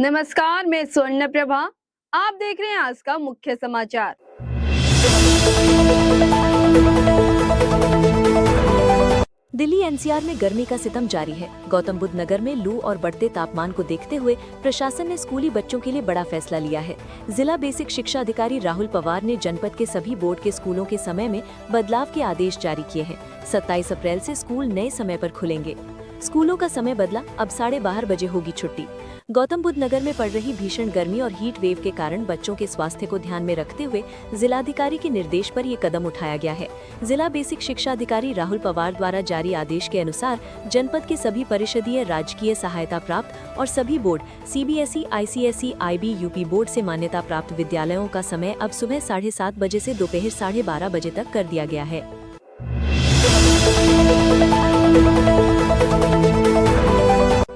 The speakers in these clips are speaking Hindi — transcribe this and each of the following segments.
नमस्कार, मैं स्वर्ण प्रभा। आप देख रहे हैं आज का मुख्य समाचार। दिल्ली एनसीआर में गर्मी का सितम जारी है। गौतम बुद्ध नगर में लू और बढ़ते तापमान को देखते हुए प्रशासन ने स्कूली बच्चों के लिए बड़ा फैसला लिया है। जिला बेसिक शिक्षा अधिकारी राहुल पवार ने जनपद के सभी बोर्ड के स्कूलों के समय में बदलाव के आदेश जारी किए हैं। 27 अप्रैल से स्कूल नए समय पर खुलेंगे। स्कूलों का समय बदला, अब 12:30 बजे होगी छुट्टी। गौतम बुद्ध नगर में पड़ रही भीषण गर्मी और हीट वेव के कारण बच्चों के स्वास्थ्य को ध्यान में रखते हुए जिलाधिकारी के निर्देश पर ये कदम उठाया गया है। जिला बेसिक शिक्षा अधिकारी राहुल पवार द्वारा जारी आदेश के अनुसार जनपद के सभी परिषदीय, राजकीय सहायता प्राप्त और सभी board, CBSE, ICSE, IB, UP board से मान्यता प्राप्त विद्यालयों का समय अब सुबह 7:30 बजे से दोपहर 12:30 बजे तक कर दिया गया है।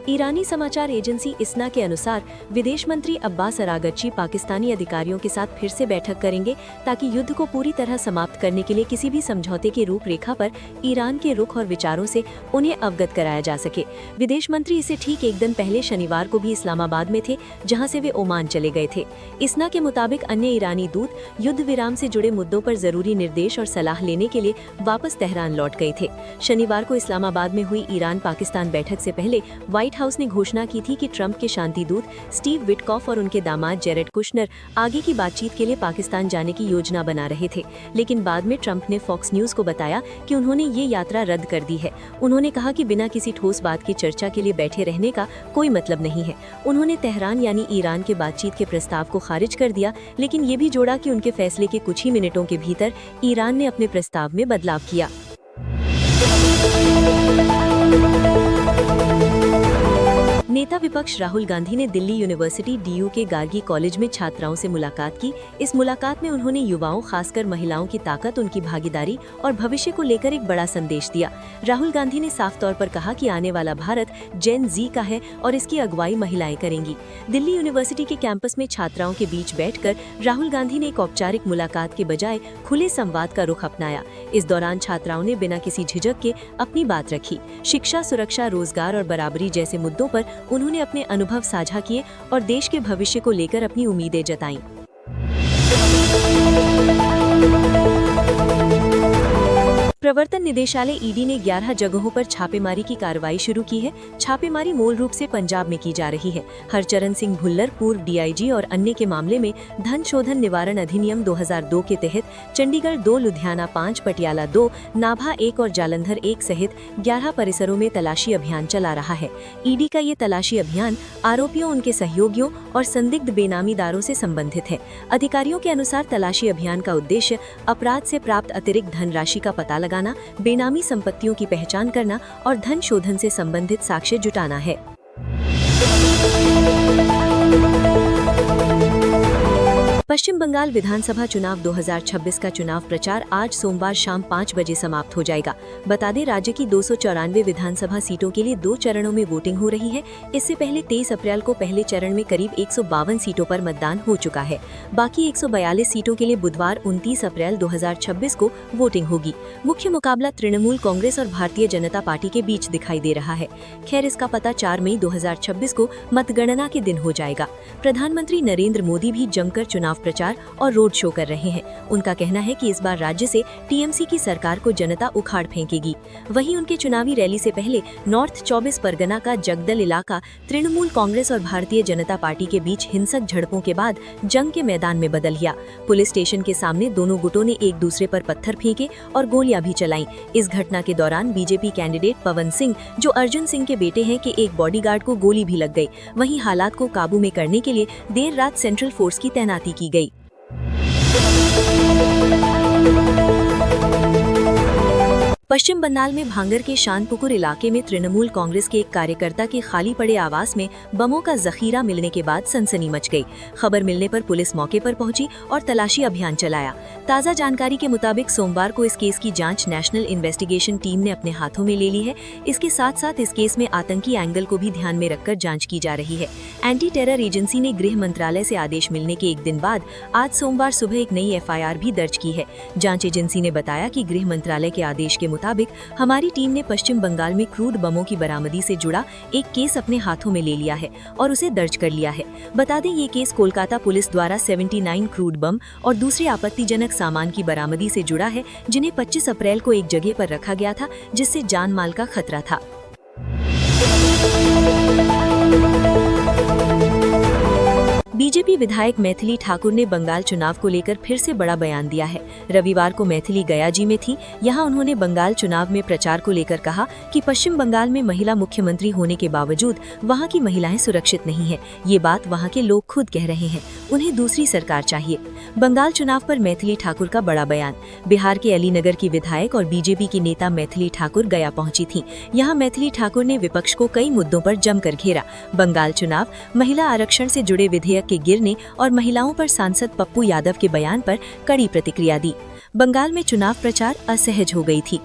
ईरानी समाचार एजेंसी इस्ना के अनुसार विदेश मंत्री अब्बास अरागची पाकिस्तानी अधिकारियों के साथ फिर से बैठक करेंगे ताकि युद्ध को पूरी तरह समाप्त करने के लिए किसी भी समझौते की रूपरेखा पर ईरान के रुख और विचारों से उन्हें अवगत कराया जा सके। विदेश मंत्री इसे ठीक एक दिन पहले शनिवार को भी इस्लामाबाद में थे, जहां से वे ओमान चले गए थे। इस्ना के मुताबिक अन्य ईरानी दूत युद्ध विराम से जुड़े मुद्दों पर जरूरी निर्देश और सलाह लेने के लिए वापस तेहरान लौट गए थे। शनिवार को इस्लामाबाद में हुई ईरान पाकिस्तान बैठक से पहले व्हाइट हाउस ने घोषणा की थी कि ट्रंप के शांति दूत स्टीव विटकॉफ और उनके दामाद जेरेड कुशनर आगे की बातचीत के लिए पाकिस्तान जाने की योजना बना रहे थे, लेकिन बाद में ट्रंप ने फॉक्स न्यूज को बताया कि उन्होंने ये यात्रा रद्द कर दी है। उन्होंने कहा कि बिना किसी ठोस बात की चर्चा के लिए बैठे रहने का कोई मतलब नहीं है। उन्होंने तेहरान यानी ईरान के बातचीत के प्रस्ताव को खारिज कर दिया, लेकिन ये भी जोड़ा कि उनके फैसले के कुछ ही मिनटों के भीतर ईरान ने अपने प्रस्ताव में बदलाव किया। नेता विपक्ष राहुल गांधी ने दिल्ली यूनिवर्सिटी डीयू के गार्गी कॉलेज में छात्राओं से मुलाकात की। इस मुलाकात में उन्होंने युवाओं, खासकर महिलाओं की ताकत, उनकी भागीदारी और भविष्य को लेकर एक बड़ा संदेश दिया। राहुल गांधी ने साफ तौर पर कहा कि आने वाला भारत जेन जी का है और इसकी अगुवाई महिलाएं करेंगी। दिल्ली यूनिवर्सिटी के कैंपस में छात्राओं के बीच बैठकर राहुल गांधी ने एक औपचारिक मुलाकात के बजाय खुले संवाद का रुख अपनाया। इस दौरान छात्राओं ने बिना किसी झिझक के अपनी बात रखी। शिक्षा, सुरक्षा, रोजगार और बराबरी जैसे मुद्दों पर उन्होंने अपने अनुभव साझा किए और देश के भविष्य को लेकर अपनी उम्मीदें जताईं। प्रवर्तन निदेशालय ईडी ने 11 जगहों पर छापेमारी की कार्रवाई शुरू की है। छापेमारी मूल रूप से पंजाब में की जा रही है। हरचरण सिंह भुल्लर, पूर्व डीआईजी और अन्य के मामले में धन शोधन निवारण अधिनियम 2002 के तहत चंडीगढ़ 2, लुधियाना 5, पटियाला 2, नाभा 1 और जालंधर 1 सहित 11 परिसरों में तलाशी अभियान चला रहा है। ईडी का ये तलाशी अभियान आरोपियों, उनके सहयोगियों और संदिग्ध बेनामीदारों से संबंधित है। अधिकारियों के अनुसार तलाशी अभियान का उद्देश्य अपराध से प्राप्त अतिरिक्त धनराशि का पता लगाना, बेनामी संपत्तियों की पहचान करना और धन शोधन से संबंधित साक्ष्य जुटाना है। पश्चिम बंगाल विधानसभा चुनाव 2026 का चुनाव प्रचार आज सोमवार शाम 5 बजे समाप्त हो जाएगा। बता दें, राज्य की 294 विधानसभा सीटों के लिए 2 चरणों में वोटिंग हो रही है। इससे पहले 23 अप्रैल को पहले चरण में करीब 152 सीटों पर मतदान हो चुका है। बाकी 142 सीटों के लिए बुधवार 29 अप्रैल 2026 को वोटिंग होगी। मुख्य मुकाबला तृणमूल कांग्रेस और भारतीय जनता पार्टी के बीच दिखाई दे रहा है। खैर, इसका पता 4 मई 2026 को मतगणना के दिन हो जाएगा। प्रधानमंत्री नरेंद्र मोदी भी जमकर चुनाव प्रचार और रोड शो कर रहे हैं। उनका कहना है कि इस बार राज्य से टीएमसी की सरकार को जनता उखाड़ फेंकेगी। वहीं उनके चुनावी रैली से पहले नॉर्थ 24 परगना का जगदल इलाका तृणमूल कांग्रेस और भारतीय जनता पार्टी के बीच हिंसक झड़पों के बाद जंग के मैदान में बदल गया। पुलिस स्टेशन के सामने दोनों गुटों ने एक दूसरे पर पत्थर फेंके और गोलियां भी चलाईं। इस घटना के दौरान बीजेपी कैंडिडेट पवन सिंह, जो अर्जुन सिंह के बेटे हैं, के एक बॉडीगार्ड को गोली भी लग गई। वहीं हालात को काबू में करने के लिए देर रात सेंट्रल फोर्स की तैनाती की गई। पश्चिम बंगाल में भांगर के शानपुकुर इलाके में तृणमूल कांग्रेस के एक कार्यकर्ता के खाली पड़े आवास में बमों का जखीरा मिलने के बाद सनसनी मच गई। खबर मिलने पर पुलिस मौके पर पहुंची और तलाशी अभियान चलाया। ताज़ा जानकारी के मुताबिक सोमवार को इस केस की जांच नेशनल इन्वेस्टिगेशन टीम ने अपने हाथों में ले ली है। इसके साथ साथ इस केस में आतंकी एंगल को भी ध्यान में रखकर जाँच की जा रही है। एंटी टेरर एजेंसी ने गृह मंत्रालय से आदेश मिलने के एक दिन बाद आज सोमवार सुबह एक नई FIR भी दर्ज की है। जाँच एजेंसी ने बताया कि गृह मंत्रालय के आदेश के मुताबिक हमारी टीम ने पश्चिम बंगाल में क्रूड बमों की बरामदी से जुड़ा एक केस अपने हाथों में ले लिया है और उसे दर्ज कर लिया है। बता दें, ये केस कोलकाता पुलिस द्वारा 79 क्रूड बम और दूसरे आपत्तिजनक सामान की बरामदी से जुड़ा है, जिन्हें 25 अप्रैल को एक जगह पर रखा गया था, जिससे जान माल का खतरा था। बीजेपी विधायक मैथिली ठाकुर ने बंगाल चुनाव को लेकर फिर से बड़ा बयान दिया है। रविवार को मैथिली गयाजी में थी। यहां उन्होंने बंगाल चुनाव में प्रचार को लेकर कहा कि पश्चिम बंगाल में महिला मुख्यमंत्री होने के बावजूद वहां की महिलाएं सुरक्षित नहीं है। ये बात वहां के लोग खुद कह रहे हैं। उन्हें दूसरी सरकार चाहिए। बंगाल चुनाव पर मैथिली ठाकुर का बड़ा बयान। बिहार के अलीनगर की विधायक और बीजेपी की नेता मैथिली ठाकुर गया पहुंची थी। यहाँ मैथिली ठाकुर ने विपक्ष को कई मुद्दों पर जमकर घेरा। बंगाल चुनाव, महिला आरक्षण से जुड़े विधेयक के गिरने और महिलाओं पर सांसद पप्पू यादव के बयान पर कड़ी प्रतिक्रिया दी। बंगाल में चुनाव प्रचार असहज हो गई थी।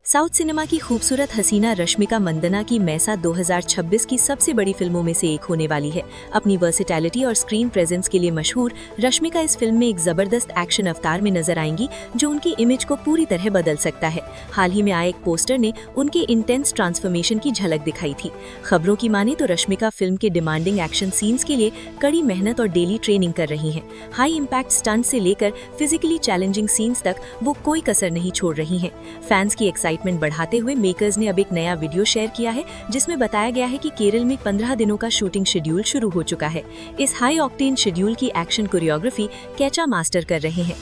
साउथ सिनेमा की खूबसूरत हसीना रश्मिका मंदना की मैसा 2026 की सबसे बड़ी फिल्मों में से एक होने वाली है। अपनी वर्सेटैलिटी और स्क्रीन प्रेजेंस के लिए मशहूर रश्मिका इस फिल्म में एक जबरदस्त एक्शन अवतार में नजर आएंगी, जो उनकी इमेज को पूरी तरह बदल सकता है। हाल ही में आए एक पोस्टर ने उनके इंटेंस ट्रांसफॉर्मेशन की झलक दिखाई थी। खबरों की माने तो रश्मिका फिल्म के डिमांडिंग एक्शन सीन्स के लिए कड़ी मेहनत और डेली ट्रेनिंग कर रही हैं। हाई इम्पैक्ट स्टंट से लेकर फिजिकली चैलेंजिंग सीन्स तक वो कोई कसर नहीं छोड़ रही हैं। फैंस की एक्साइटमेंट बढ़ाते हुए मेकर्स ने अब एक नया वीडियो शेयर किया है, जिसमें बताया गया है कि केरल में 15 दिनों का शूटिंग शेड्यूल शुरू हो चुका है। इस हाई ऑक्टेन शेड्यूल की एक्शन कोरियोग्राफी कैचा मास्टर कर रहे हैं।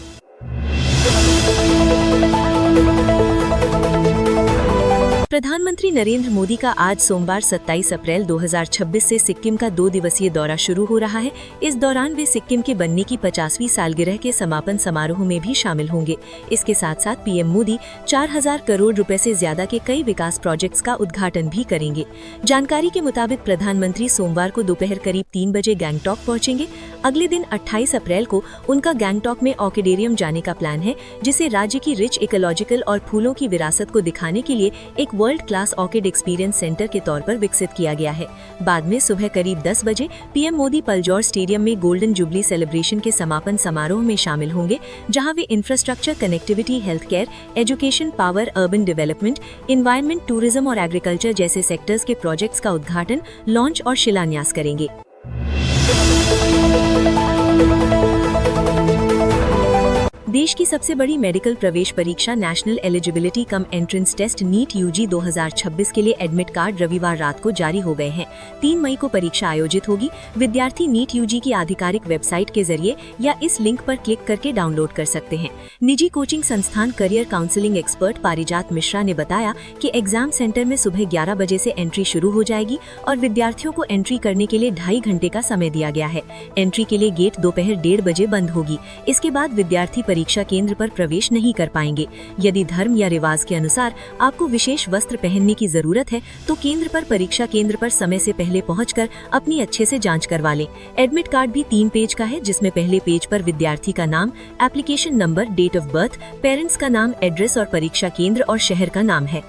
प्रधानमंत्री नरेंद्र मोदी का आज सोमवार 27 अप्रैल 2026 से सिक्किम का 2 दिवसीय दौरा शुरू हो रहा है। इस दौरान वे सिक्किम के बनने की 50वीं सालगिरह के समापन समारोह में भी शामिल होंगे। इसके साथ साथ पीएम मोदी 4000 करोड़ रुपए से ज्यादा के कई विकास प्रोजेक्ट्स का उद्घाटन भी करेंगे। जानकारी के मुताबिक प्रधानमंत्री सोमवार को दोपहर करीब 3 बजे गैंगटॉक पहुंचेंगे। अगले दिन 28 अप्रैल को उनका गैंगटॉक में ऑर्किडेरियम जाने का प्लान है, जिसे राज्य की रिच इकोलॉजिकल और फूलों की विरासत को दिखाने के लिए एक world class orchid experience centre के तौर पर विकसित किया गया है। बाद में सुबह करीब 10 बजे पीएम मोदी पलजौर स्टेडियम में गोल्डन जुबली सेलिब्रेशन के समापन समारोह में शामिल होंगे, जहां वे infrastructure, connectivity, health care, education, power, urban development, environment, tourism और एग्रीकल्चर जैसे सेक्टर्स के प्रोजेक्ट्स का उद्घाटन, लॉन्च और शिलान्यास करेंगे। देश की सबसे बड़ी मेडिकल प्रवेश परीक्षा national eligibility cum entrance test NEET UG 2026 के लिए एडमिट कार्ड रविवार रात को जारी हो गए हैं। 3 मई को परीक्षा आयोजित होगी। विद्यार्थी नीट यूजी की आधिकारिक वेबसाइट के जरिए या इस लिंक पर क्लिक करके डाउनलोड कर सकते हैं। निजी कोचिंग संस्थान करियर काउंसलिंग एक्सपर्ट पारिजात मिश्रा ने बताया कि एग्जाम सेंटर में सुबह 11 बजे से एंट्री शुरू हो जाएगी और विद्यार्थियों को एंट्री करने के लिए 2.5 घंटे का समय दिया गया है। एंट्री के लिए गेट दोपहर 1:30 बजे बंद होगी। इसके बाद विद्यार्थी परीक्षा केंद्र पर प्रवेश नहीं कर पाएंगे। यदि धर्म या रिवाज के अनुसार आपको विशेष वस्त्र पहनने की जरूरत है, तो केंद्र पर परीक्षा केंद्र पर समय से पहले पहुंचकर अपनी अच्छे से जांच करवा लें। एडमिट कार्ड भी 3 पेज का है, जिसमें पहले पेज पर विद्यार्थी का नाम, application number, date of birth, parents का नाम, एड्रेस और परीक्षा केंद्र और शहर का नाम है।